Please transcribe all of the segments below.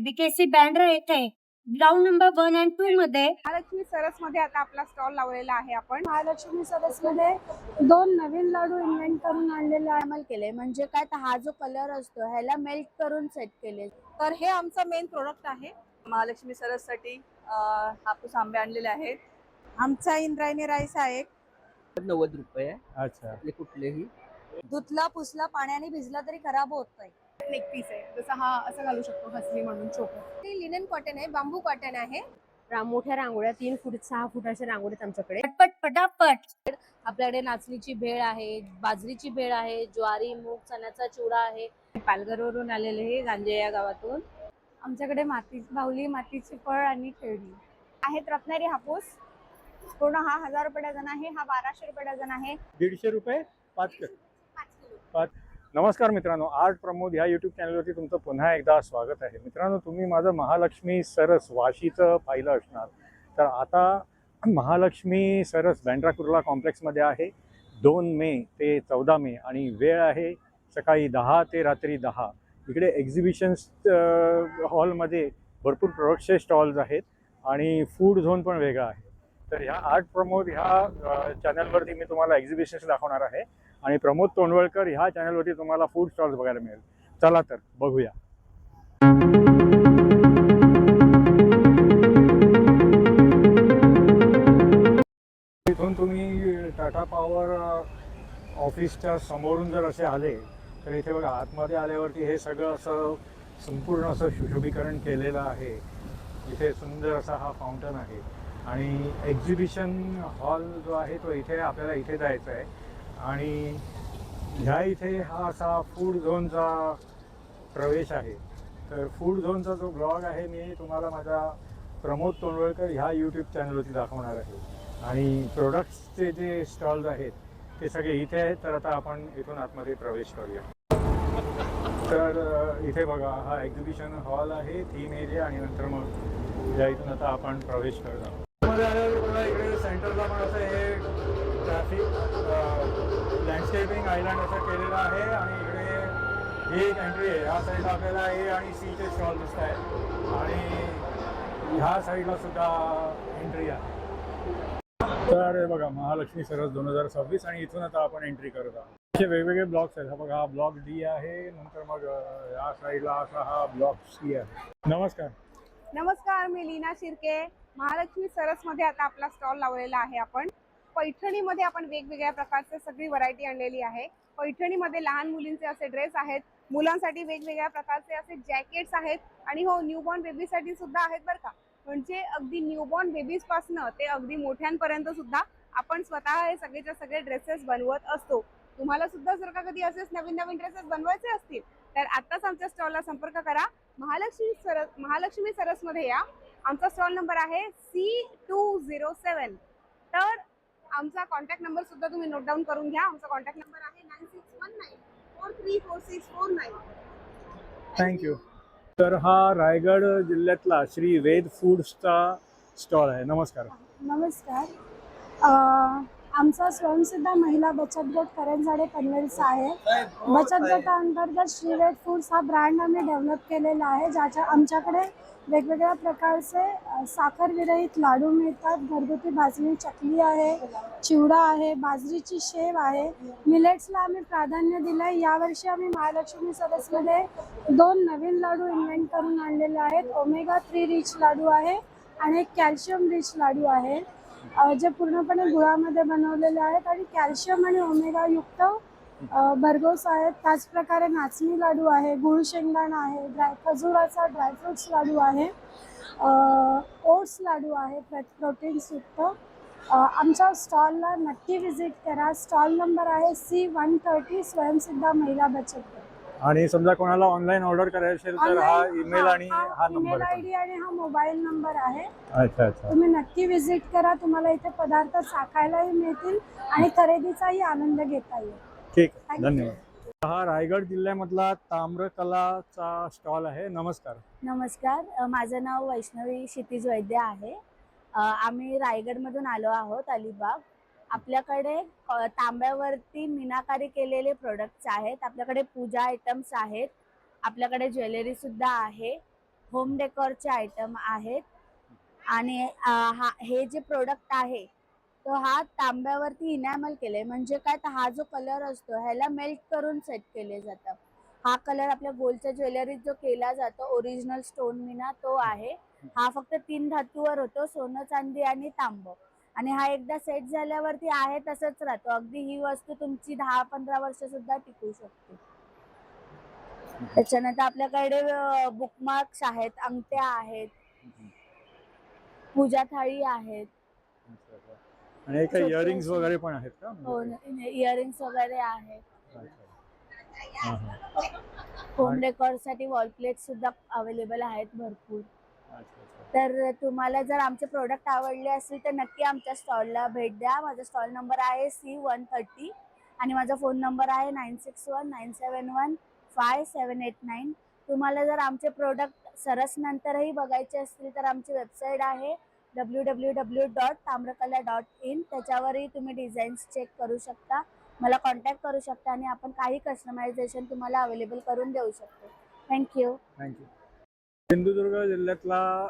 BKC Bandra येथे ground number 1 आणि 2 मध्ये महालक्ष्मी सरस मध्ये आता आपला स्टॉल लावलेला आहे आपण। महालक्ष्मी सरस मध्ये 2 नवीन लाडू इन्व्हेंट करून आणलेले अमल केले। म्हणजे काय तर हा जो कलर असतो ह्याला मेल्ट करून सेट केले। तर हे आमचं मेन प्रोडक्ट आहे। महालक्ष्मी सरस साठी हापूस आंबे आणलेले आहेत। आमचा इंद्रायणी राईस आहे 90 रुपये। अच्छा, आपले कुठलेही धुतला पुसला पाण्याने भिजला तरी खराब होत नाही। नेक पीस आहे, जसा हा असं घालू शकतो हसली म्हणून चोकर। ते लिनन कॉटन आहे, बांबू कॉटन आहे। मोठ्या रांगोळ्या 3 फूट 6 फुटाच्या रांगोळ्या आमच्याकडे। पटपट पटापट आपल्याकडे नाचणीची भेळ आहे, बाजरीची भेळ आहे, ज्वारी मूग चण्याचा चिवडा आहे। पालघरवरून आलेले हे गांजे या गावातून। आमच्याकडे बाहुली मातीची फळ आणि खेळणी आहेत। रत्नागिरी हापूस पूर्ण हा 1000 रुपये डझन आहे, हा 1200 रुपये डझन आहे। 150 रुपये 5 नमस्कार मित्रांनो, आर्ट प्रमोद ह्या यूट्यूब चॅनलवरती तुमचं पुन्हा एकदा स्वागत आहे। मित्रांनो, तुम्ही माझं महालक्ष्मी सरस वाशीचं पाहिलं असणार, तर आता महालक्ष्मी सरस बँड्रा कुर्ला कॉम्प्लेक्समध्ये आहे। 2 मे ते 14 मे आणि वेळ आहे सकाळी 10 ते रात्री 10। इकडे एक्झिबिशन्स हॉलमध्ये भरपूर प्रोडक्टचे स्टॉल्स आहेत आणि फूड झोन पण वेगळा आहे। तर ह्या आर्ट प्रमोद ह्या चॅनलवरती मी तुम्हाला एक्झिबिशन्स दाखवणार आहे आणि प्रमोद तोंडवळकर ह्या चॅनलवरती तुम्हाला फूड स्टॉल्स बघायला मिळेल। चला तर बघूया। इथून तुम्ही टाटा पॉवर ऑफिसच्या समोरून जर असे आले तर इथे बघा, आतमध्ये आल्यावरती हे सगळं असं संपूर्ण असं सुशोभीकरण केलेलं आहे। इथे सुंदर असा हा फाउंटन आहे आणि एक्झिबिशन हॉल जो आहे तो इथे आपल्याला इथे जायचं आहे आणि ह्या इथे हा असा फूड झोनचा प्रवेश आहे। तर फूड झोनचा जो ब्लॉग आहे मी तुम्हाला माझ्या प्रमोद तोंडवळकर ह्या यूट्यूब चॅनलवरती दाखवणार आहे आणि प्रोडक्ट्सचे जे स्टॉल्स आहेत ते सगळे इथे आहेत। तर आता आपण इथून आतमध्ये प्रवेश करूया। तर इथे बघा, हा एक्झिबिशन हॉल आहे, 3 एरिया आणि नंतर मग या इथून आता आपण प्रवेश करणार। मध्ये आल्यावर बघा, इकडे सेंटरला पण असं हे ट्रॅफिक लँडस्केपिंग आयलँड असं केलेलं आहे आणि इकडे ही एक एंट्री आहे। ह्या साईडला आपल्याला ए आणि सीचे स्टॉल दिसत आहेत आणि ह्या साईडला सुद्धा एंट्री आहे। तर हे बघा, महालक्ष्मी सरस 2026 आणि इथून आता आपण एंट्री करत आहोत। असे वेगवेगळे ब्लॉक्स आहेत। हा बघा, हा ब्लॉक डी आहे, नंतर मग या साईडला असा हा ब्लॉक सी आहे। नमस्कार। नमस्कार, मी लीना शिर्के। महालक्ष्मी सरस मध्ये आता आपला स्टॉल लावलेला आहे आपण। पैठणीमध्ये आपण वेगवेगळ्या प्रकारचे सगळी व्हरायटी आणलेली आहे। पैठणीमध्ये लहान मुलींचे असे ड्रेस आहेत, मुलांसाठी वेगवेगळ्या प्रकारचे असे जॅकेट्स आहेत आणि हो, न्यूबॉर्न बेबीसाठी सुद्धा आहेत बरं का। म्हणजे अगदी न्यूबॉर्न बेबीज पासनं ते अगदी मोठ्यांपर्यंत सुद्धा आपण स्वतः हे सगळेच्या सगळे ड्रेसेस बनवत असतो। तुम्हाला सुद्धा जर का कधी असेच नवीन नवीन ड्रेसेस बनवायचे असतील तर आत्ताच आमच्या स्टॉलला संपर्क करा। महालक्ष्मी सरस मध्ये या। आमचा स्टॉल नंबर आहे C207। तर आमचा कॉन्टॅक्ट नंबर सुद्धा तुम्ही नोट डाऊन करून घ्या। आमचा कॉन्टॅक्ट नंबर आहे 9619434649। थँक्यू। तर हा रायगड जिल्ह्यातला श्री वेद फूड्सचा स्टॉल आहे। नमस्कार। नमस्कार। आमचा स्वयंसिद्धा महिला बचत गट करंजाडे पनवेलचा आहे। बचत गटाअंतर्गत श्रीवेद फूड्स हा ब्रँड आम्ही डेव्हलप केलेला आहे, ज्याच्या आमच्याकडे वेगवेगळ्या प्रकारचे साखर विरहित लाडू मिळतात। घरगुती भाजणी चकली आहे, चिवडा आहे, बाजरीची शेव आहे। मिलेट्सला आम्ही प्राधान्य दिलं आहे। यावर्षी आम्ही महालक्ष्मी सरसमध्ये 2 नवीन लाडू इन्व्हेंट करून आणलेले आहेत। ओमेगा 3 रिच लाडू आहे आणि एक कॅल्शियम रिच लाडू आहे, जे पूर्णपणे गुळामध्ये बनवलेले आहेत आणि कॅल्शियम आणि ओमेगा युक्त भरघोस आहेत। त्याचप्रकारे नाचणी लाडू आहे, गुळ शेंगदाणा आहे, खजुराचा ड्रायफ्रुट्स लाडू आहे, ओट्स लाडू आहे प्रोटीन्स युक्त। आमच्या स्टॉलला नक्की व्हिजिट करा। स्टॉल नंबर आहे C130 स्वयंसिद्धा महिला बचत गट। आणि समजा कोणाला ऑनलाईन ऑर्डर करायची असेल तर हा ईमेल आणि हा नंबर ईमेल आयडी आणि हा मोबाईल नंबर आहे। अच्छा अच्छा। तुम्ही नक्की व्हिजिट करा। तुम्हाला इथे पदार्थ चाखायलाही मिळतील आणि खरेदीचाही आनंद घेता येईल। ठीक, धन्यवाद। हा रायगड जिल्ह्यामधला ताम्रकलाचा स्टॉल आहे। नमस्कार। नमस्कार, माझं नाव वैष्णवी क्षितिज वैद्य आहे। आम्ही रायगडमधून आलो आहोत, अलिबाग। आपल्याकडे तांब्यावरती मीनाकारी केलेले प्रोडक्ट्स आहेत। आपल्याकडे पूजा आयटम्स आहेत, आपल्याकडे ज्वेलरी सुद्धा आहे। होम डेकोरचे आयटम आहेत. आणि हे जे प्रोडक्ट आहे तो हा तांब्यावरती इनॅमल केले, म्हणजे काय तर हा जो कलर असतो ह्याला मेल्ट करून सेट केले जातं. हा कलर आपल्या गोल्डच्या ज्वेलरीत जो केला जातो ओरिजिनल स्टोन मीना तो आहे. हा फक्त 3 धातूवर होतो, सोनं, चांदी आणि तांब. आणि हा एकदा सेट झाल्यावरती आहे तसंच राहतो. अगदी ही वस्तू तुमची 10-15 वर्ष सुद्धा टिकू शकते. त्याच्यानंतर आपल्याकडे बुकमार्क्स आहेत, अंगठ्या आहेत, पूजा थाळी आहेत. आणि काही छोटे इयरिंग्स असे- वगैरे पण आहेत का? हो, इयरिंग्स वगैरे आहेत. अच्छा. हां, हां. होम डेकोर साठी वॉल प्लेट सुद्धा अवेलेबल आहेत भरपूर. अच्छा. तर तुम्हाला जर आमचे प्रोडक्ट आवडले असतील तर नक्की आमच्या स्टॉलला भेट द्या. माझा स्टॉल नंबर आहे C130 आणि माझा फोन नंबर आहे 9619715789. तुम्हाला जर आमचे प्रोडक्ट सरस नंतरही बघायचे असतील तर आमची वेबसाईट आहे www.tamrakala.in. त्याच्यावरही तुम्ही डिझाईन्स चेक करू शकता, मला कॉन्टॅक्ट करू शकता आणि आपण काही कस्टमायझेशन तुम्हाला अवेलेबल करून देऊ शकतो. थँक्यू. सिंधुदुर्ग जिल्ह्यातला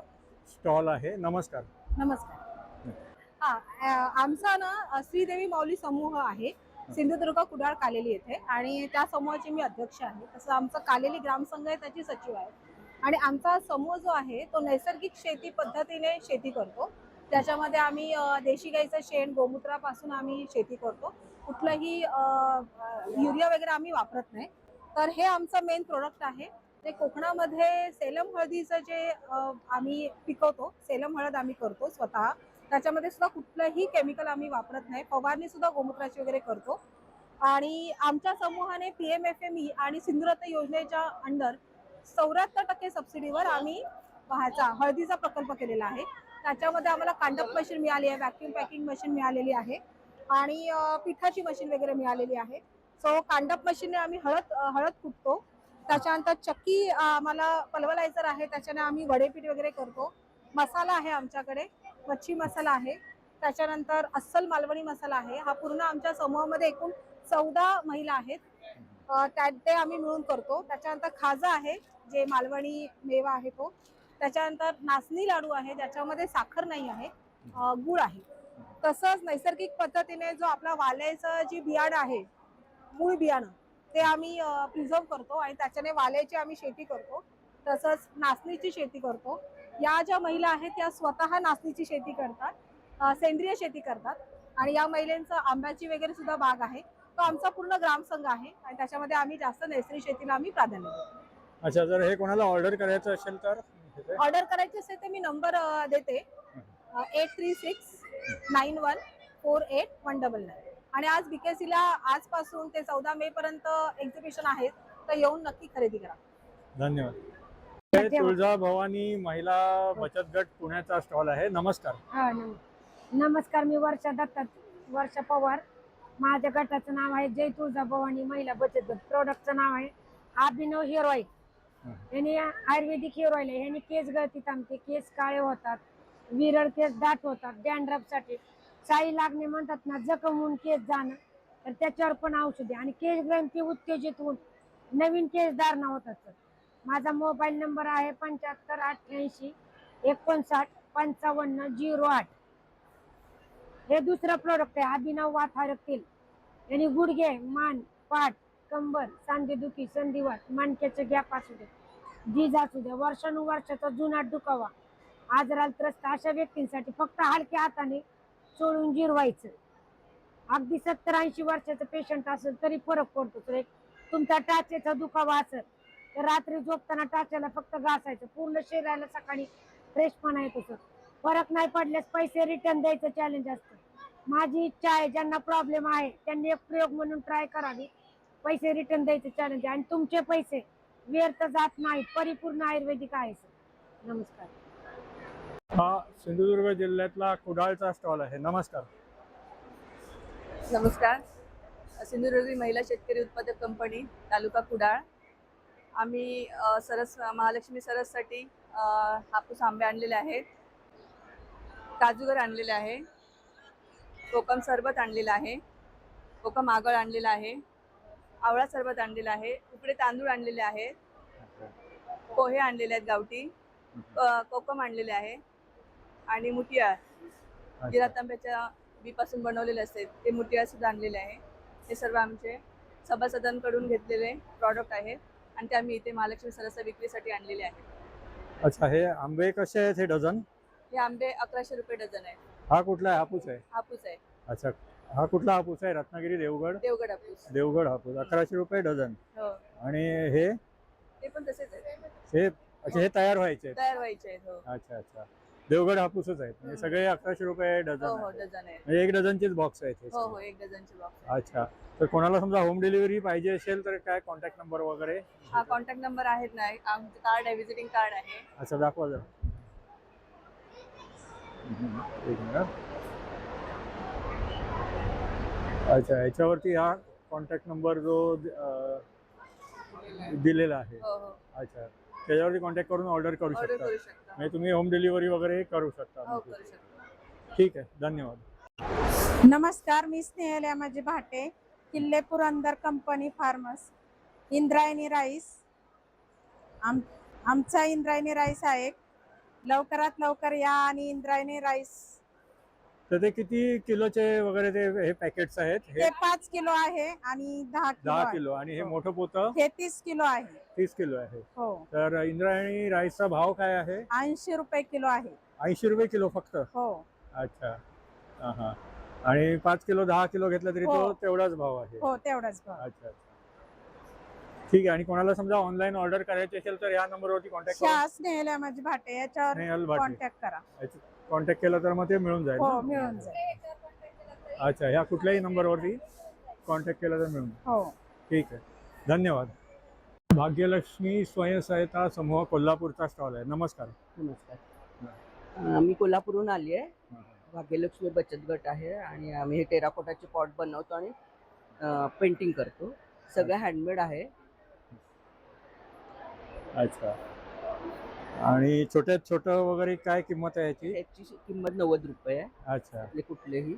स्टॉल आहे. नमस्कार. नमस्कार. आमचा ना श्रीदेवी माऊली समूह आहे सिंधुदुर्ग कुडाळ कालेली येथे, आणि त्या समूहाची मी अध्यक्ष आहे. तसं आमचं कालेली ग्रामसंघ आहे त्याची सचिव आहे. आणि आमचा समूह जो आहे तो नैसर्गिक शेती पद्धतीने शेती करतो. त्याच्यामध्ये आम्ही देशी गाईचं शेण, गोमूत्रापासून आम्ही शेती करतो. कुठलंही युरिया वगैरे आम्ही वापरत नाही. तर हे आमचं मेन प्रोडक्ट आहे. ते कोकणामध्ये सेलम हळदीचं जे आम्ही पिकवतो, सेलम हळद आम्ही करतो स्वतः. त्याच्यामध्ये सुद्धा कुठलंही केमिकल आम्ही वापरत नाही. फवारणी सुद्धा गोमूत्राची वगैरे करतो. आणि आमच्या समूहाने PMFME आणि सिंधुरत्न योजनेच्या अंडर 74% सबसिडीवर आम्ही ह्याचा हळदीचा प्रकल्प केलेला आहे. त्याच्यामध्ये आम्हाला कांडप मशीन मिळाली आहे, व्हॅक्यूम पॅकिंग मशीन मिळालेली आहे आणि पिठाची मशीन वगैरे मिळालेली आहे. सो कांडप मशीनने आम्ही हळद कुटतो. त्याच्यानंतर चक्की आम्हाला पल्वलायझर आहे, त्याच्याने आम्ही वडेपीठ वगैरे करतो. मसाला आहे आमच्याकडे, मच्छी मसाला आहे. त्याच्यानंतर अस्सल मालवणी मसाला आहे. हा पूर्ण आमच्या समूहामध्ये एकूण 14 महिला आहेत, ते आम्ही मिळून करतो. त्याच्यानंतर खाजा आहे जे मालवणी मेवा आहे तो. त्याच्यानंतर नाचणी लाडू आहे ज्याच्यामध्ये साखर नाही आहे, गुळ आहे. तसंच नैसर्गिक पद्धतीने जो आपला वाल्याचं जी बियाणं आहे, मूळ बियाणं, ते आम्ही प्रिझर्व करतो आणि त्याच्याने वाल्याची आम्ही शेती करतो. तसंच नाचणीची शेती करतो. या ज्या महिला आहेत त्या स्वतः नाचणीची शेती करतात, सेंद्रिय शेती करतात. आणि या महिलांचं आंब्याची वगैरे सुद्धा बाग आहे. तो आमचा पूर्ण ग्रामसंघ आहे आणि त्याच्यामध्ये आम्ही जास्त नैसर्गिक शेतीला आम्ही प्राधान्य देतो. अच्छा, जर हे कोणाला ऑर्डर करायचं असेल तर ऑर्डर करायची असेल तर मी नंबर देते 8369148199. आणि आज BKCला आजपासून ते 14 मे पर्यंत एक्झिबिशन आहेत, तर येऊन नक्की खरेदी करा. धन्यवाद. हे तुळजाभवानी महिला बचत गट पुण्याचा स्टॉल आहे. नमस्कार. नमस्कार. मी वर्षा पवार. माझ्या गटाचं नाव आहे जय तुळजाभवानी महिला बचत गट. प्रोडक्टचं नाव आहे अभिनव हेअर ऑइल. याने आयुर्वेदिक हेअर ऑइल आहे. ह्याने केस गळती थांबते, केस काळे होतात, विरळ केस दाट होतात, डॅन्ड्रफसाठी साई लागणे म्हणतात ना, जखम होऊन केस जाणं, तर त्याच्यावर पण औषध आहे. आणि केस ग्रंथी उत्तेजित होऊन नवीन केस धारणा होतात. माझा मोबाईल नंबर आहे 7588595508. हे दुसरं प्रोडक्ट आहे अभिनव वातहारक तेल. यांनी गुडघे, मान, पाठ, कंबर, सांधेदुखी, संधिवात, मणक्याचे गॅप असू दे, झीज असू दे, वर्षानुवर्षाचा जुनाट दुखावा, आजाराला त्रस्त अशा व्यक्तींसाठी फक्त हलक्या हाताने चोळून जिरवायचं. अगदी 70-80 वर्षाचं पेशंट असेल तरी फरक पडतो. तर एक तुमचा टाचेचा दुखावा असेल तर रात्री झोपताना टाच्याला फक्त घासायचं, पूर्ण शरीराला सकाळी फ्रेशपणा येतो. सर फरक नाही पडल्यास पैसे रिटर्न द्यायचं चॅलेंज असतं. माझी इच्छा आहे ज्यांना प्रॉब्लेम आहे त्यांनी एक प्रयोग म्हणून ट्राय करावी. पैसे रिटर्न द्यायचं चॅलेंज आणि तुमचे पैसे व्यर्थ जात नाहीत, परिपूर्ण आयुर्वेदिक आहे. सर नमस्कार. हा सिंधुदुर्ग जिल्ह्यातला कुडाळचा स्टॉल आहे. नमस्कार. नमस्कार. सिंधुदुर्ग महिला शेतकरी उत्पादक कंपनी, तालुका कुडाळ. आम्ही महालक्ष्मी सरससाठी हापूस आंबे आणलेले आहेत, काजूगर आणलेले आहे, कोकम सरबत आणलेला आहे, कोकम आगळ आणलेला आहे, आवळा सरबत आणलेला आहे, उकडे तांदूळ आणलेले आहेत, पोहे आणलेले आहेत गावठी, कोकम आणलेले आहे आणि मुठिया अच्छा. जिरा तांब्याच्या बीपासून बनवलेले असते ते मुठिया सुद्धा आणलेले आहे. हे सर्व आमचे सभासदांकडून घेतलेले प्रॉडक्ट आहेत आणि ते आम्ही इथे महालक्ष्मी सरस विक्रीसाठी आणलेले आहेत. अच्छा, हे आंबे कसे आहेत हे डझन? हे आंबे 1100 रुपये डझन आहे. हा कुठला आहे? हापूस आहे? हापूस आहे, अच्छा, हा कुठला हापूस आहे? रत्नागिरी, देवगड? देवगड हापूस. देवगड हापूस 1100 रुपये डझन. हो, आणि हे ते पण तसेच आहे, हे अच्छा, हे तयार व्हायचे आहेत? तयार व्हायचे आहेत. हो अच्छा अच्छा, देवगड हापूसच आहेत म्हणजे सगळे 1100 रुपये डझन हो हो आहेत. डझन आहे. म्हणजे एक डझनचीच बॉक्स आहेत हे हो सगळे. हो, 1 डझनचे बॉक्स. अच्छा, तर कोणाला समजा होम डिलिव्हरी पाहिजे असेल तर काय कॉन्टॅक्ट नंबर वगैरे? हा कॉन्टॅक्ट नंबर आहेत ना, आमचं कार्ड आहे, व्हिजिटिंग कार्ड आहे. अच्छा, दाखवा जरा. एक मिनिट. अच्छा, याच्यावरती हा कॉन्टॅक्ट नंबर जो दिलेला आहे. हो हो, अच्छा, त्याच्यावरती कॉन्टॅक्ट करून ऑर्डर करू ऑर्डर शकता करू शकता. म्हणजे तुम्ही होम डिलिव्हरी वगैरे करू शकता. हो करू शकता. ठीक आहे, धन्यवाद. नमस्कार, मी स्नेहल यामाजी भाटे, किल्ले Purandar company farms, Indrayani rice. आमचा इंद्रायणी राईस आहे. लवकरात लवकर या आणि इंद्रायणी राईस. तर ते किती किलोचे वगैरे ते हे पॅकेट्स आहेत? ते हे 5 किलो आहे आणि 10 किलो 10 आहे. किलो आणि हे हो. मोठं पोतं हे 30 किलो आहे. 30 किलो आहे. हो, तर इंद्रायणी राईसचा भाव काय आहे? 80 रुपये किलो आहे. 80 रुपये किलो फक्त? हो अच्छा, हा हा. आणि 5 किलो 10 किलो घेतला तरी तो हो. तेवढाच भाव आहे? हो, तेवढाच भाव. अच्छा अच्छा, ठीक आहे. आणि कोणाला समजा ऑनलाईन ऑर्डर करायची असेल तर या नंबरवरती कॉन्टॅक्ट करा. स्नेहल यामाजी भाटे याच्यावर स्नेहल भाटे. कॉन्टॅक्ट करा. कॉन्टॅक्ट केला तर मग ते मिळून जाईल हो, ना? मिळून जाईल. अच्छा, ह्या कुठल्याही नंबरवरती कॉन्टॅक्ट केला तर मिळून जाईल. हो. ठीक आहे, धन्यवाद. भाग्यलक्ष्मी स्वयंसहायता समूह कोल्हापूरचा स्टॉल आहे. नमस्कार. नमस्कार. मी कोल्हापूरहून आली आहे. भाग्यलक्ष्मी बचत गट आहे आणि आम्ही हे टेराकोटाचे पॉट बनवतो आणि पेंटिंग करतो. सगळं हँडमेड आहे. अच्छा, आणि छोट्यात छोटं वगैरे काय किंमत आहे याची? याची किंमत 90 रुपये आहे. अच्छा. आपले कुठलेही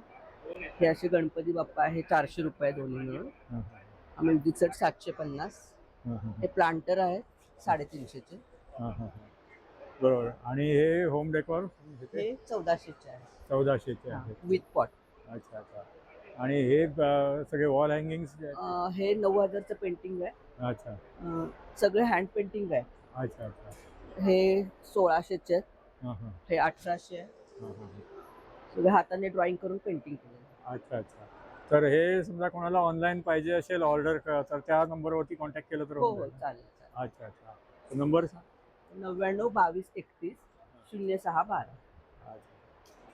हे असे गणपती बाप्पा आहे 400 रुपये दोन्ही मिळून. हं, आम्ही 750. हं, हं, हे प्लांटर आहेत 350चे. हं, हं. बरोबर. आणि हे होम डेकोर हे 1400चे आहे 1400चे आहे. With pot. अच्छा अच्छा. आणि हे सगळे वॉल हँगिंग्स? हे 9000चं पेंटिंग आहे. अच्छा सगळे हँड पेंटिंग आहे. अच्छा अच्छा. हे 1600चे आहेत. हं, हं, हे 1800 आहे. हं, हं. सगळे हाताने ड्रॉइंग करून पेंटिंग केलं. अच्छा अच्छा. तर हे समजा कोणाला ऑनलाईन पाहिजे असेल ऑर्डर तर त्या नंबरवरती कॉन्टॅक्ट केलं तर हो होऊन हो, जाईल? चालेल चालेल. अच्छा अच्छा. नंबर? 99 22 31 06 12. अच्छा,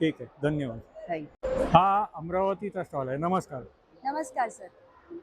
ठीक आहे, धन्यवाद. थँक्यू. हा अमरावतीचा स्टॉल आहे. नमस्कार. नमस्कार सर,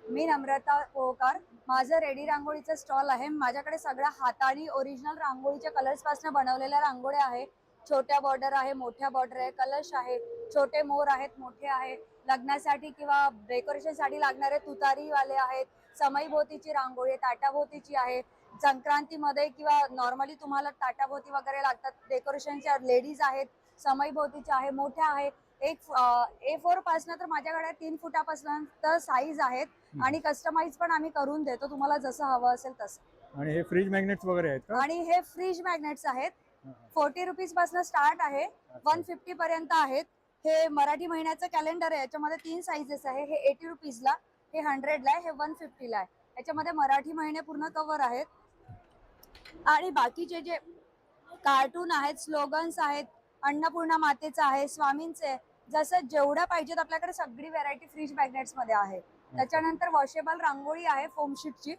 मी नम्रता पोहकार. माझं रेडी रांगोळीचं स्टॉल आहे. माझ्याकडे सगळ्या हाताने ओरिजिनल रांगोळीच्या कलर्सपासून बनवलेल्या रांगोळ्या आहे. छोट्या बॉर्डर आहे, मोठ्या बॉर्डर आहे, कलश आहे, छोटे मोर आहेत, मोठे आहे, लग्नासाठी किंवा डेकोरेशनसाठी लागणारे तुतारीवाले आहेत, समईभोवतीची रांगोळी, ताटाभोवतीची आहे, संक्रांतीमध्ये किंवा नॉर्मली तुम्हाला ताटाभोवती वगैरे लागतात डेकोरेशनच्या लेडीज आहेत, समईभोवतीच्या आहे, मोठ्या आहे. A4 पासून तर माझ्याकडे 3 फुटापासून तर साईज आहेत आणि कस्टमाइज पण आम्ही करून देतो तुम्हाला जसं हवं असेल तसं. आणि हे फ्रीज मॅग्नेट्स वगैरे आहेत का? आणि हे फ्रीज मॅग्नेट्स आहेत. 40 रुपीज पासून स्टार्ट आहे, 150 पर्यंत आहेत. हे मराठी महिन्याचं कॅलेंडर आहे. याच्यामध्ये 3 साईजेस आहे. हे 80 रुपीजला, हे 100ला आहे, हे 150ला आहे. याच्यामध्ये मराठी महिने पूर्ण कव्हर आहेत. आणि बाकीचे जे कार्टून आहेत, स्लोगन्स आहेत, अन्नपूर्णा मातेचं आहे, स्वामींचे, जसं जेवढं पाहिजेत आपल्याकडे सगळी व्हरायटी फ्रीज मॅग्नेट्स मध्ये आहे. त्याच्यानंतर वॉशेबल रांगोळी आहे फोम शीटची,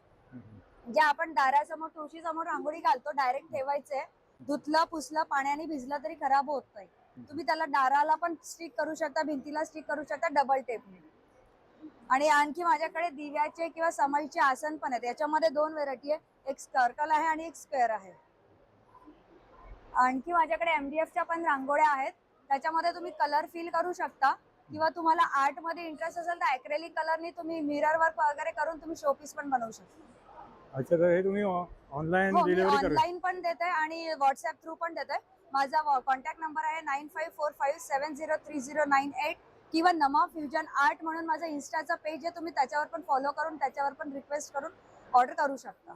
जे आपण दारासमोर तुळशी समोर रांगोळी घालतो, डायरेक्ट ठेवायचे. धुतलं पुसलं पाण्याने भिजलं तरी खराब होत नाही. तुम्ही त्याला दाराला पण स्टिक करू शकता, भिंतीला स्टिक करू शकता डबल टेपने. आणि आणखी माझ्याकडे दिव्याचे किंवा समईचे आसन पण आहेत. याच्यामध्ये 2 व्हरायटी आहे, एक सर्कल आहे आणि एक स्क्वेअर आहे. आणखी माझ्याकडे MDFच्या पण रांगोळ्या आहेत. त्याच्यामध्ये तुम्ही कलर फिल करू शकता किंवा तुम्हाला आर्ट मध्ये इंटरेस्ट असेल तर ॲक्रेलिक कलरनी तुम्ही मिरर वर्क वगैरे करून तुम्ही शोपीस पण बनवू शकता. अच्छा, तर हे तुम्ही ऑनलाईन हो, मी डिलिव्हरी करू? ऑनलाईन पण देते आणि व्हॉट्सअप थ्रू पण देते. माझा कॉन्टॅक्ट नंबर आहे 9545703098 किंवा नमा फ्युजन आर्ट म्हणून माझं इन्स्टाचा पेज आहे. तुम्ही त्याच्यावर पण फॉलो करून त्याच्यावर पण रिक्वेस्ट करून ऑर्डर करू शकता.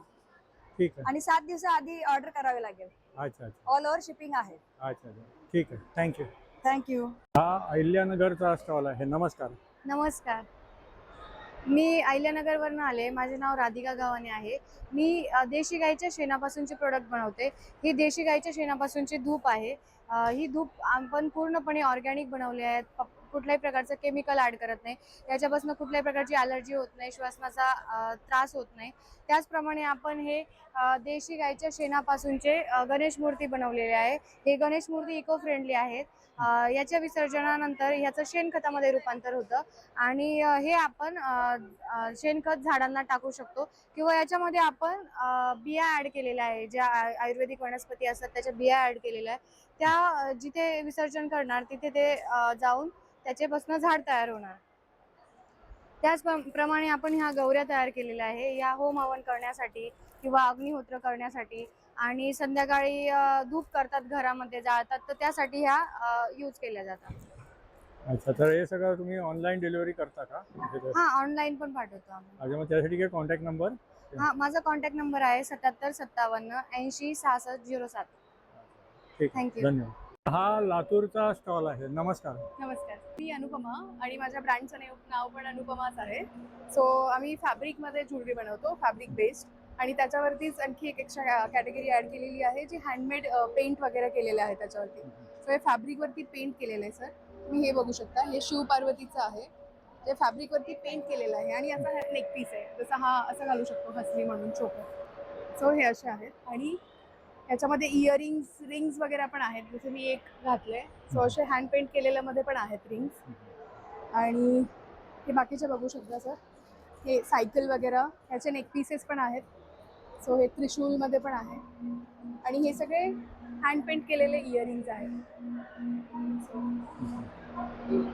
ठीक आहे. आणि 7 दिवसाआधी ऑर्डर करावी लागेल. अच्छा अच्छा ऑल ओव्हर शिपिंग आहे. अच्छा अच्छा ठीक आहे, थँक्यू. थँक्यू. हा अहिल्यानगरचा स्टॉल आहे. नमस्कार. नमस्कार. मी अहिल्यानगरवरनं आले. माझे नाव राधिका गावाने आहे. मी देशी गाईच्या शेणापासूनचे प्रोडक्ट बनवते. ही देशी गाईच्या शेणापासूनची धूप आहे. ही धूप आपण पूर्णपणे ऑर्गॅनिक बनवली आहे. कुठल्याही प्रकारचं केमिकल ॲड करत नाही. याच्यापासून कुठल्याही प्रकारची ॲलर्जी होत नाही, श्वसनाचा त्रास होत नाही. त्याचप्रमाणे आपण हे देशी गाईच्या शेणापासूनचे गणेश मूर्ती बनवलेले आहे. हे गणेश मूर्ती इको फ्रेंडली आहेत. याच्या विसर्जनानंतर ह्याचं शेणखतामध्ये रूपांतर होतं आणि हे आपण शेणखत झाडांना टाकू शकतो किंवा याच्यामध्ये आपण बिया ॲड केलेल्या आहे. ज्या आयुर्वेदिक वनस्पती असतात त्याच्या बिया ॲड केलेल्या आहे. त्या जिथे विसर्जन करणार तिथे ते जाऊन त्याच्यापासून झाड तयार होणार. त्याचप्रमाणे आपण ह्या गौऱ्या तयार केलेल्या आहे. या होम हवन करण्यासाठी किंवा अग्निहोत्र करण्यासाठी आणि संध्याकाळी धूप करतात घरामध्ये जाळतात, तर त्यासाठी ह्या यूज केल्या जातात. अच्छा, तर हे सगळं तुम्ही ऑनलाईन डिलिव्हरी करता का? हां, ऑनलाईन पण पाठवतो आम्ही. अच्छा, मग त्यासाठी काय कॉन्टॅक्ट नंबर? हां, माझा कॉन्टॅक्ट नंबर आहे 7757 80 6607. ठीक आहे, थँक्यू. धन्यवाद. हा लातूरचा स्टॉल आहे. नमस्कार. नमस्कार, मी अनुपमा आणि माझ्या ब्रँडचं नाव पण अनुपमाच आहे. सो आम्ही फॅब्रिकमध्ये ज्वेलरी बनवतो, फॅब्रिक बेस्ड, आणि त्याच्यावरतीच आणखी एक एक्स्ट्रा कॅटेगरी ॲड केलेली आहे जी हँडमेड पेंट वगैरे केलेलं आहे त्याच्यावरती. सो हे फॅब्रिकवरती पेंट केलेलं आहे सर. तुम्ही हे बघू शकता, हे शिव पार्वतीचं आहे जे फॅब्रिकवरती पेंट केलेलं आहे आणि याचा नेक पीस आहे, जसा हा असं घालू शकतो हसली म्हणून चोकर. सो हे असे आहेत आणि ह्याच्यामध्ये इयरिंग्स, रिंग्स वगैरे पण आहेत. जसे मी एक घातले. सो असे हँड पेंट केलेल्या मध्ये पण आहेत रिंग्स. आणि हे बाकीचे बघू शकता सर, हे सायकल वगैरे ह्याचे नेक पीसेस पण आहेत. सो हे त्रिशूलमध्ये पण आहे आणि हे सगळे हँड पेंट केलेले इयरिंग्स आहेत.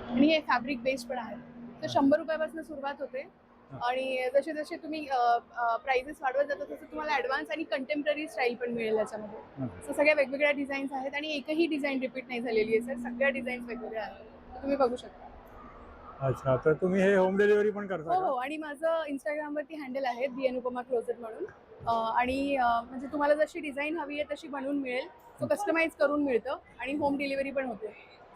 आणि हे फॅब्रिक बेस्ड पण आहेत. तर 100 रुपयापासून सुरुवात होते आणि जसे जसे तुम्ही प्राइजेस वाढवत जाता तसं तुम्हाला ॲडव्हान्स आणि कंटेम्पररी स्टाईल पण मिळेल याच्यामध्ये. सो सगळ्या वेगवेगळ्या डिझाईन्स आहेत आणि एकही डिझाईन रिपीट नाही झालेली आहे सर. सगळ्या डिझाईन्स वेगवेगळ्या आहेत, तुम्ही बघू शकता. अच्छा, तर तुम्ही हे होम डिलिव्हरी पण करता हो का? हो, आणि माझं इंस्टाग्रामवरती हँडल आहे दी अनुपमा क्लोजेट म्हणून. आणि म्हणजे तुम्हाला जशी डिझाईन हवी आहे तशी बनवून मिळेल. सो कस्टमाइज करून मिळतं आणि होम डिलिव्हरी पण होते.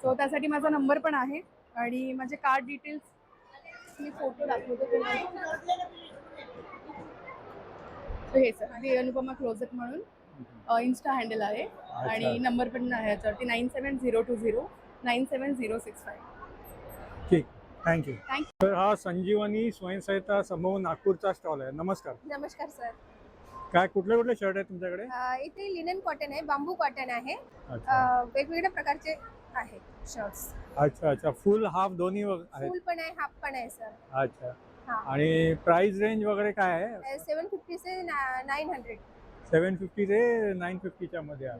सो त्यासाठी माझा नंबर पण आहे आणि माझे कार्ड डिटेल्स मी फोटो दाखवतो तुम्हाला. So हे सर, दी अनुपमा क्लोजेट म्हणून इन्स्टा हँडल आहे आणि नंबर पण आहे याच्यावरती 9702097065. ठीक, थँक्यू. थँक्यू. तर हा संजीवनी स्वयंसहायता समूह नागपूरचा स्टॉल आहे. नमस्कार. नमस्कार सर. काय कुठले कुठले शर्ट आहेत तुमच्याकडे? इथे लिनन कॉटन आहे, बांबू कॉटन आहे, अच्छा वेगवेगळ्या प्रकारचे आहेत शर्ट्स. अच्छा अच्छा, फुल हाफ दोन्ही आहेत. फुल पण आहे, हाफ पण आहे सर. अच्छा, हां. आणि प्राइस रेंज वगैरे काय आहे? 750 से 900. 750 ते 950च्या मध्ये आहे.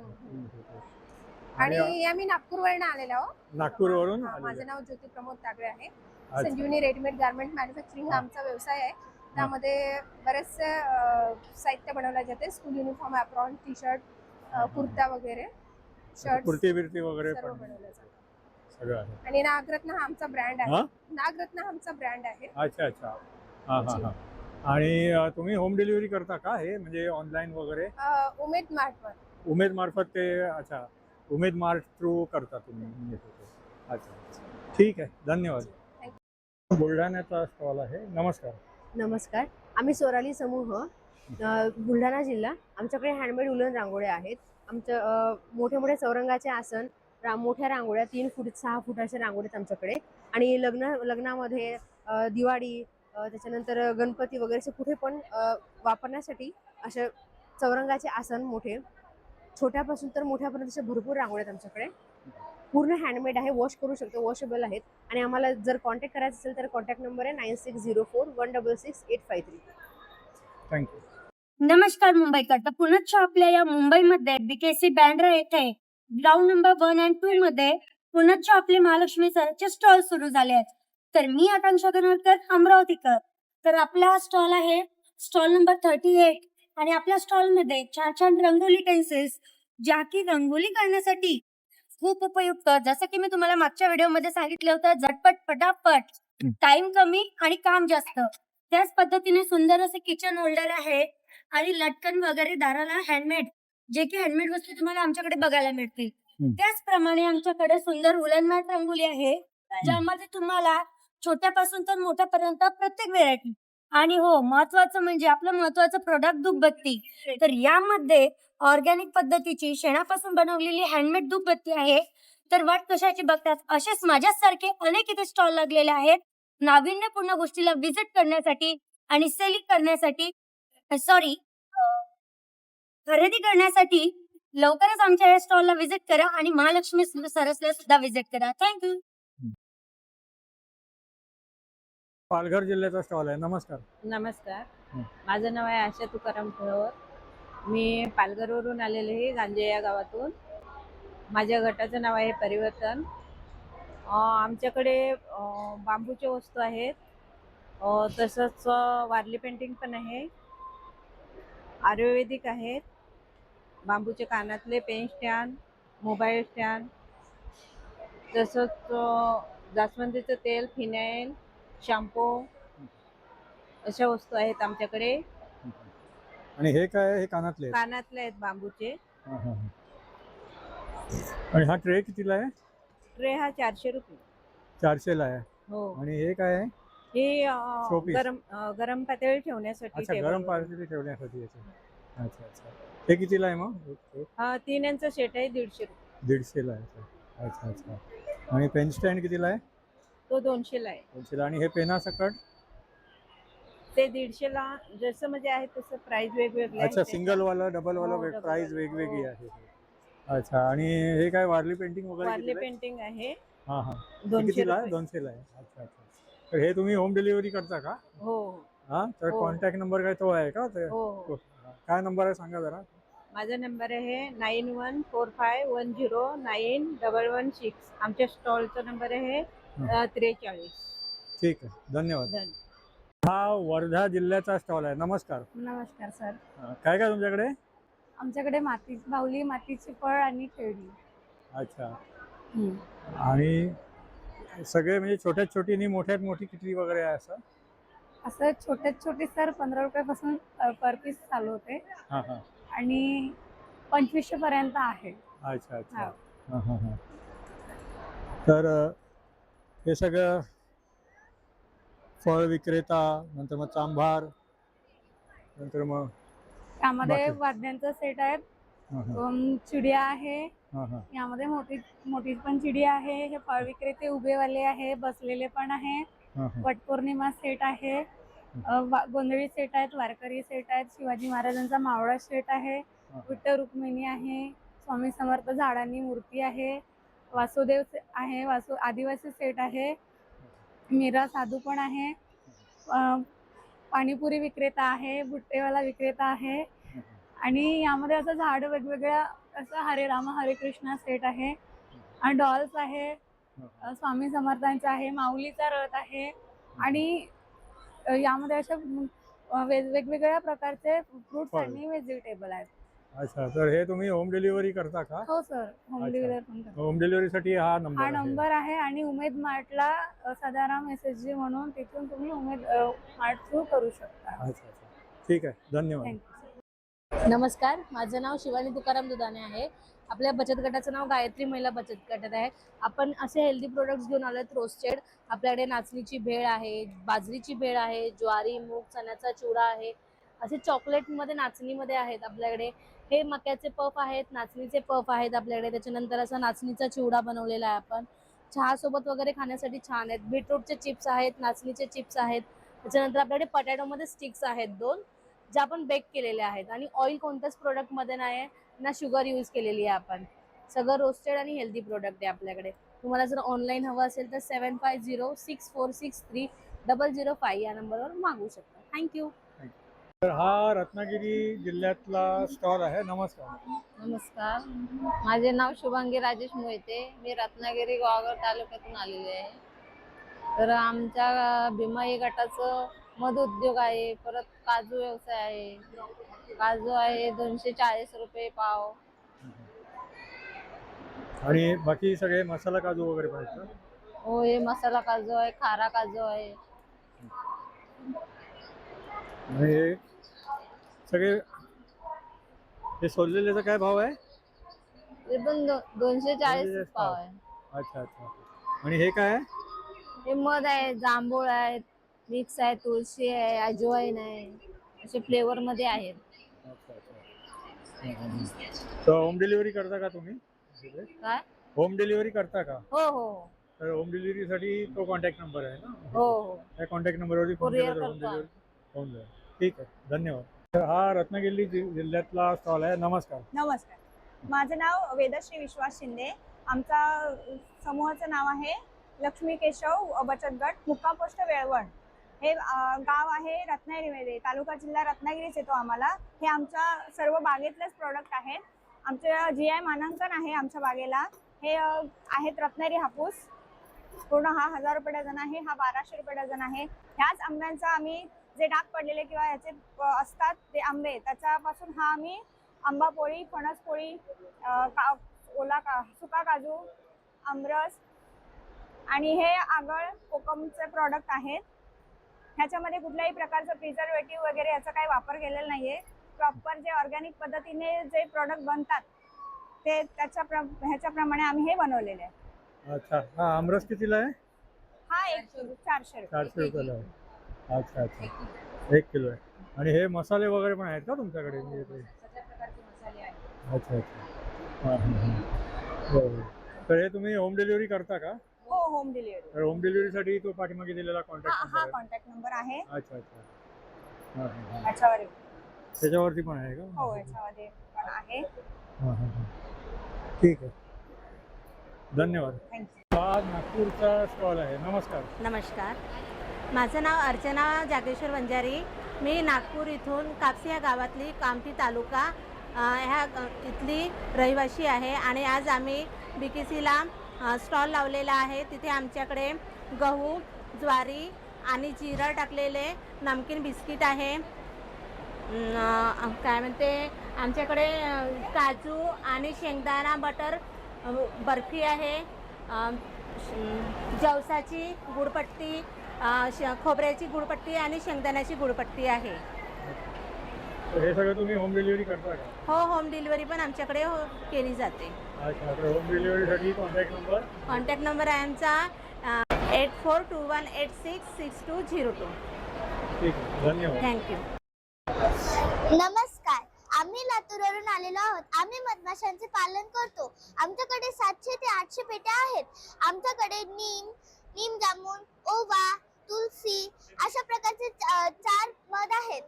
आणि आम्ही नागपूरवरून आलेलो आहोत. नागपूरवरून हां, आलेले. माझं नाव ज्योती प्रमोद तागडे आहे. अच्छा. संजीवनी रेडीमेड गार्मेंट मॅन्युफॅक्चरिंग हा आमचा व्यवसाय आहे. त्यामध्ये बरेचसे साहित्य बनवलं जाते. School uniform, apron, T shirt, kurta वगैरे, शर्ट कुर्ती बिर्ती वगैरे सर्व पण बनवलं जातं. सगळं आहे. आणि नागरत्न हा आमचा ब्रँड आहे. हा? नागरत्न हा आमचा ब्रँड आहे. अच्छा अच्छा, हां हां हां. आणि तुम्ही होम डिलिव्हरी करता का हे, म्हणजे ऑनलाईन वगैरे? उमेद मार्टवर. उमेद मार्फत ते? अच्छा, उमेद मार्ट थ्रू करता तुम्ही? अच्छा, ठीक आहे, धन्यवाद. बुलढाण्याचा स्टॉल आहे. नमस्कार. नमस्कार, आम्ही सोराली समूह, बुलढाणा जिल्हा. आमच्याकडे हँडमेड उलन रांगोळ्या आहेत. आमच्या मोठे मोठे चौरंगाचे आसन, मोठ्या रांगोळ्या 3 फूट 6 फुटाच्या रांगोळ्या आहेत आमच्याकडे. आणि लग्नामध्ये, दिवाळी, त्याच्यानंतर गणपती वगैरे असे कुठे पण वापरण्यासाठी असे चौरंगाचे आसन मोठे, छोट्यापासून तर मोठ्यापर्यंत असे भरपूर रांगोळ्या आहेत आमच्याकडे. पूर्ण हँडमेड आहे, वॉश करू शकतो, वॉशेबल आहेत. आणि आम्हाला जर कॉन्टॅक्ट करायचं असेल तर कॉन्टॅक्ट नंबर आहे 9604166853. थँक्यू. नमस्कार मुंबईकर. तर पुण्याच्या आपल्या या मुंबईमध्ये बीकेसी बँड्रा येथे ग्राउंड नंबर 1 आणि 2 मध्ये पुण्याच्या आपले महालक्ष्मी सरांचे स्टॉल सुरू झाले आहेत. तर मी आकांक्षा गणवरकर, अमरावतीकर. तर आपला स्टॉल आहे स्टॉल नंबर 38 आणि आपल्या स्टॉलमध्ये छान छान रंगोली पेन्सिल्स, ज्या की रंगोली करण्यासाठी खूप उपयुक्त, जसं की मी तुम्हाला मागच्या व्हिडिओमध्ये सांगितलं होतं, झटपट पटापट, टाइम कमी आणि काम जास्त. त्याच पद्धतीने सुंदर असे किचन होल्डर आहे आणि लटकन वगैरे दाराला हँडमेड जे की हँडमेड वस्तू तुम्हाला आमच्याकडे बघायला मिळतील. हम्म. त्याचप्रमाणे आमच्याकडे सुंदर वुलन मॅट रंगोली आहे, ज्यामध्ये तुम्हाला छोट्यापासून तर मोठ्यापर्यंत प्रत्येक व्हेरायटी. आणि हो, महत्वाचं म्हणजे आपलं महत्वाचं प्रोडक्ट धूपबत्ती. तर यामध्ये ऑर्गॅनिक पद्धतीची शेणापासून बनवलेली हँडमेड धूपबत्ती आहे. तर वाट कशाची बघतात, असेच माझ्यासारखे अनेक इथे स्टॉल लागलेले आहेत नाविन्यपूर्ण गोष्टीला व्हिजिट करण्यासाठी आणि सेलिंग करण्यासाठी, सॉरी, खरेदी करण्यासाठी. लवकरच आमच्या या स्टॉलला व्हिजिट करा आणि महालक्ष्मी सरसला सुद्धा व्हिजिट करा. थँक्यू. पालघर जिल्ह्याचा स्टॉल आहे. नमस्कार. नमस्कार. हं. माझं नाव आहे आशा तुकाराम फळवर. मी पालघरवरून आलेले आहे, गांजे या गावातून. माझ्या गटाचं नाव आहे परिवर्तन. आमच्याकडे बांबूच्या वस्तू आहेत, तसंच वारली पेंटिंग पण आहे, आयुर्वेदिक आहेत, बांबूचे कानातले, पेन स्टँड, मोबाईल स्टँड, तसंच जास्वंदीचं तेल, फिनाईल, शॅम्पू अशा वस्तू आहेत आमच्याकडे. आणि हे काय आहे? हे कानातले आहेत. कानातले आहेत बांबूचे. हां, हां, हां. आणि हा ट्रे कितीला आहे? ट्रे हा 400 रुपये. 400ला आहे. हो. आणि हे काय आहे? हे Showpiece. गरम पातळी ठेवण्यासाठी अच्छा, table गरम वर. पातेली ठेवण्यासाठी याचे. अच्छा अच्छा. हे कितीला आहे मग? हा 3 यांचा सेट आहे 150 रुपये. 150ला आहे. अच्छा अच्छा. आणि पेन स्टँड कितीला आहे? तो 200 ला आहे. 200ला. आणि हे पेना सकट? ते 150 ला. जसं म्हणजे आहे तसं प्राइस वेगवेगळे अच्छा, आहे. सिंगल वाला, डबल वाला हो, double प्राइस वाला. वेगवेगळी हो. आहे. अच्छा. आणि हे काय वारली पेंटिंग वगैरे वारली कितीला आहे? पेंटिंग आहे हां हां. 200 कितीला आहे? रुपये. 200ला आहे. अच्छा अच्छा. तर हे तुम्ही होम डिलिव्हरी करता का? हो हां, तर हो. कॉन्टॅक्ट नंबर काय तो आहे का? हो हो. काय नंबर आहे सांगा जरा. माझा नंबर आहे 9145109116. आमच्या स्टॉलचा नंबर आहे 43. ठीक आहे, धन्यवाद. धन्यवाद. हा वर्धा जिल्ह्याचा स्टॉल आहे. नमस्कार. नमस्कार सर. काय काय तुमच्याकडे? आमच्याकडे बाहुली, मातीची फळ आणि खेळणी. अच्छा. आणि सगळे म्हणजे छोट्यात छोटी आणि मोठ्यात मोठी किती वगैरे आहे असं? असं छोट्यात छोटे सर 15 रुपयापासून पर पीस चालू होते हां हां. आणि 2500 पर्यंत आहे. अच्छा अच्छा. हो. हां हां हां. तर हे सगळं फळ विक्रेता, नंतर मग चांभार, नंतर मग त्यामध्ये बाकी? वाद्यांचा सेट आहे, हां हां. चिडिया आहे, हां हां. यामध्ये मोठी पण चिडिया आहे. हे फळ विक्रेते उभेवाले आहे, बसलेले पण आहे. हां हां. वटपौर्णिमा सेट आहे, गोंधळी सेट आहेत, वारकरी सेट आहेत, शिवाजी महाराजांचा मावळा सेट आहे, विठ्ठल रुक्मिणी आहे, स्वामी समर्थ झाडांनी मूर्ती आहे, वासुदेव आहे, आदिवासी सेट आहे, मीरा साधू पण आहे, पाणीपुरी विक्रेता आहे, बुट्टेवाला विक्रेता आहे. आणि यामध्ये असं झाड वेगवेगळ्या असं हरे राम हरे कृष्णा सेट आहे आणि डॉल्स आहे, स्वामी समर्थांचा आहे, माऊलीचा रथ आहे. आणि यामध्ये अशा वेगवेगळ्या प्रकारचे फ्रुट्स फळ. आणि व्हेजिटेबल आहेत. अच्छा. तर हे तुम्ही होम डिलिव्हरी करता का? हो सर, होम अच्छा. डिलिव्हरी पण करतो. होम डिलिव्हरीसाठी हा नंबर हा आहे. नंबर आहे आणि उमेद मार्टला सदाराम SSG म्हणून, तिथून तुम्ही उमेद मार्ट थ्रू करू शकता. अच्छा अच्छा. ठीक आहे, धन्यवाद. थँक्यू. नमस्कार, माझं नाव शिवानी तुकाराम दुधाने आहे. आपल्या बचत गटाचं नाव गायत्री महिला बचत गटात आहे. आपण असे हेल्दी प्रोडक्ट्स घेऊन आलोत रोस्टेड. आपल्याकडे नाचणीची भेळ आहे, बाजरीची भेळ आहे, ज्वारी, मूग, चण्याचा चिवडा आहे. असे चॉकलेटमध्ये नाचणीमध्ये आहेत आपल्याकडे. हे मक्याचे पफ आहेत, नाचणीचे पफ आहेत आपल्याकडे. त्याच्यानंतर असा नाचणीचा चिवडा बनवलेला आहे आपण. चहासोबत वगैरे खाण्यासाठी छान आहेत. बीटरूटचे चिप्स आहेत, नाचणीचे चिप्स आहेत. त्याच्यानंतर आपल्याकडे पटॅटोमध्ये स्टिक्स आहेत 2, ज्या आपण बेक केलेल्या आहेत. आणि ऑइल कोणत्याच प्रोडक्टमध्ये नाही आहे, ना शुगर यूज केलेली आहे आपण. सगळं रोस्टेड आणि हेल्दी प्रोडक्ट आहे आपल्याकडे. तुम्हाला जर ऑनलाईन हवं असेल तर 7506463005 या नंबरवर मागवू शकता. थँक्यू. तर हा रत्नागिरी जिल्ह्यातला स्टॉल आहे. नमस्कार. नमस्कार, माझे नाव शुभांगी राजेश मोहिते. मी रत्नागिरी गोवाघर तालुक्यातून आलेले आहे. तर आमच्या भीमाई गटाचं मध उद्योग आहे, परत काजू व्यवसाय आहे. काजू आहे 240 रुपये पाव. आणि बाकी सगळे मसाला काजू वगैरे पाहिजे. हो, हे मसाला काजू आहे, खारा काजू आहे. आणि हे सगळे हे सोललेल्याचा काय भाव आहे? ते पण 240 240 पाव आहे. अच्छा अच्छा. आणि हे काय आहे? हे मध आहे, जांभूळ आहेत, मिक्स आहे, तुळशी आहे, अजवाईन आहे, असे फ्लेवर मध्ये आहेत. अच्छा अच्छा. तर होम डिलिव्हरी करता का तुम्ही? काय? होम डिलिव्हरी करता का? हो हो हो. तर होम डिलिव्हरीसाठी तो कॉन्टॅक्ट नंबर आहे ना? हो हो. त्या कॉन्टॅक्ट नंबरवरती फोन केला Courier तर होम करतो डिलिव्हरी होऊन जाईल. ठीक आहे, धन्यवाद. तर हा रत्नागिरी जिल्ह्यातला स्टॉल आहे. नमस्कार. नमस्कार, माझं नाव वेदश्री विश्वास शिंदे. आमचा समूहाचं नाव आहे लक्ष्मी केशव बचत गट, मुक्काम पोस्ट वेळवण. हे गाव आहे रत्नागिरीमध्ये, तालुका जिल्हा रत्नागिरीच येतो आम्हाला. हे आमच्या सर्व बागेतलेच प्रोडक्ट आहेत. आमचं GI मानांकन आहे आमच्या बागेला. हे आहेत रत्नागिरी हापूस, पूर्ण हा 1000 रुपये डझन आहे, हा 1200 रुपये डझन आहे. ह्याच आंब्यांचा आम्ही जे डाग पडलेले किंवा ह्याचे असतात ते आंबे, त्याच्यापासून हा आम्ही आंबा पोळी, फणस पोळी, सुका काजू, आमरस आणि हे आगळ कोकमचे प्रॉडक्ट आहेत. ह्याच्यामध्ये कुठल्याही प्रकारचं प्रिझर्वेटिव्ह वगैरे याचा काही वापर केलेला नाहीये. प्रॉपर जे ऑर्गॅनिक पद्धतीने जे प्रॉडक्ट बनतात ते ह्याच्याप्रमाणे आम्ही हे बनवलेले आहे. अच्छा. हा आमरस कितीला आहे? हा 400 रुपये. 400 रुपयाला आहे. अच्छा अच्छा. 1 किलो आहे. आणि हे मसाले वगैरे पण आहेत का तुमच्याकडे? अच्छा अच्छा. हां हां हां. बरोबर. तर हे तुम्ही होम डिलिव्हरी करता का? हो, होम डिलिव्हरी. तर होम डिलिव्हरीसाठी तो पाठीमागे दिलेला कॉन्टॅक्ट हा नंबर आहे. कॉन्टॅक्ट नंबर आहे. अच्छा अच्छा. हां हां हां. याच्यावर त्याच्यावरती पण आहे का? हो, याच्यामध्ये पण आहे. हां हां हां. ठीक आहे, धन्यवाद. थँक्यू. हा नागपूरचा स्टॉल आहे. नमस्कार. नमस्कार, माझं नाव अर्चना जागेश्वर वंजारी. मी नागपूर इथून कापसी या गावातली कामठी तालुका ह्या इथली रहिवासी आहे आणि आज आम्ही BKCला स्टॉल लावलेला आहे. तिथे आमच्याकडे गहू, ज्वारी आणि जिरा टाकलेले नमकीन बिस्किट आहे. काय म्हणते, आमच्याकडे काजू आणि शेंगदाणा बटर बर्फी आहे, जवसाची गुळपट्टी, खोबऱ्याची गुळपट्टी आणि शेंगदाण्याची गुळपट्टी आहे. हे सगळं तुम्ही होम डिलिव्हरी करता का? हो, होम डिलिव्हरी पण आमच्याकडे केली जाते. अच्छा. तर होम डिलिव्हरीसाठी कॉन्टॅक्ट नंबर? कॉन्टॅक्ट नंबर आहे आमचा 8421866202. ठीक आहे, धन्यवाद. थँक्यू. नमस्कार, आम्ही लातूरवरून आलेलो आहोत. आम्ही मधमाशांचे पालन करतो. आमच्याकडे 700 ते 800 पेट्या आहेत. आमच्याकडे नीम जामून, ओवा, तुलसी अशा प्रकारचे 4 मध आहेत.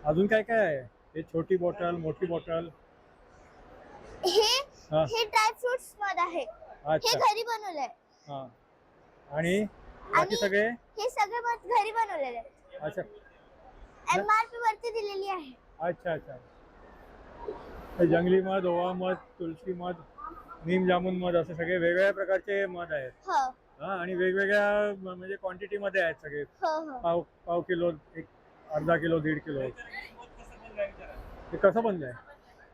अजून काय काय आहे? हे छोटी बॉटल, मोठी बॉटल? हे ड्राय फ्रुट्स मध आहे. हे अच्छा. घरी बनवलंय. हां. आणि बाकी सगळे? हे सगळे मध घरी बनवलेले आहेत. अच्छा. MRP वरती दिलेली आहे. अच्छा अच्छा. हे जंगली मध, ओवा मध, तुलसी मध, नीम जामून मध असे सगळे वेगवेगळ्या प्रकारचे मध आहेत. हो हां. आणि वेगवेगळ्या म्हणजे क्वांटिटीमध्ये आहेत सगळे. हो हो. पाव किलो, एक अर्धा किलो, 1.5 किलो. हे कसं बनलंय?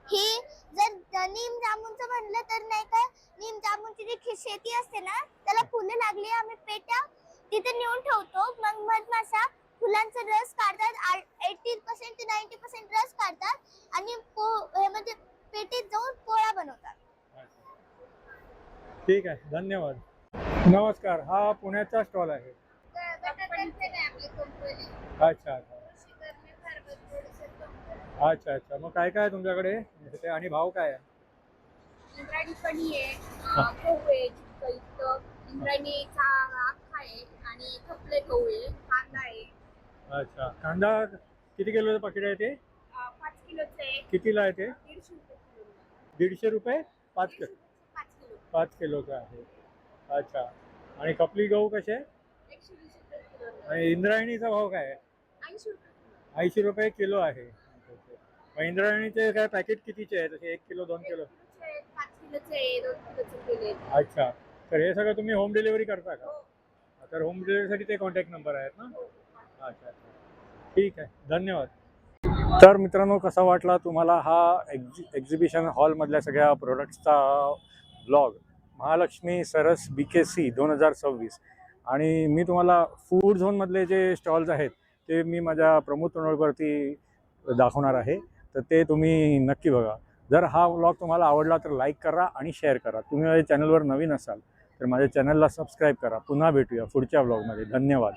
ही जर नीम जामूनचं म्हणलं तर नाही का, नीम जामूनची जी शेती असते ना त्याला फुलं लागली, आम्ही पेट्या तिथे नेऊन ठेवतो. मग मधमाशा फुलांचा रस काढतात. 80% ते 90% रस काढतात आणि म्हणजे पेटीत जाऊन पोळ्या बनवतात. ठीक आहे, धन्यवाद. नमस्कार. हा पुण्याचा स्टॉल आहे. अच्छा अच्छा. अच्छा अच्छा. मग काय काय आहे तुमच्याकडे आणि भाव काय आहे? इंद्रायणी कढी आहे, गहू आहे, चिकट, इंद्रायणीचा आखा आहे आणि खपले गहू आहे, कांदा आहे. अच्छा. कांदा किती किलोचं पाकिट आहे ते? 5 किलोचं आहे. कितीला आहे ते? 150 रुपये किलो. 150 रुपये? 5 किलो? 5 किलो. 5 किलोचं आहे. अच्छा. आणि खपली गहू कसे? 120 रुपये किलो. आणि इंद्रायणीचा भाव काय आहे? 80 रुपये किलो. 80 रुपये किलो आहे. मग इंद्रायणीचे काय पॅकेट कितीचे आहे? तसे 1 किलो, 2 किलो? 5 किलोचे आहे, 2 किलोचे केले. अच्छा. तर हे सगळं तुम्ही होम डिलिव्हरी करता का? तर होम डिलिव्हरीसाठी ते कॉन्टॅक्ट नंबर आहेत ना? अच्छा अच्छा. ठीक आहे, धन्यवाद. तर मित्रांनो, कसा वाटला तुम्हाला हा एक्झिबिशन हॉलमधल्या सगळ्या प्रोडक्ट्सचा ब्लॉग? महालक्ष्मी सरस BKC 2026. आणि मी तुम्हाला फूड झोनमधले जे स्टॉल्स आहेत ते मी माझ्या प्रमोद तोंडवरती दाखवणार आहे. तर ते तुम्ही नक्की बघा. जर हा व्लॉग तुम्हाला आवडला तर लाईक करा आणि शेअर करा. तुम्ही माझ्या चॅनलवर नवीन असाल तर माझ्या चॅनलला सबस्क्राईब करा. पुन्हा भेटूया पुढच्या व्लॉगमध्ये. धन्यवाद.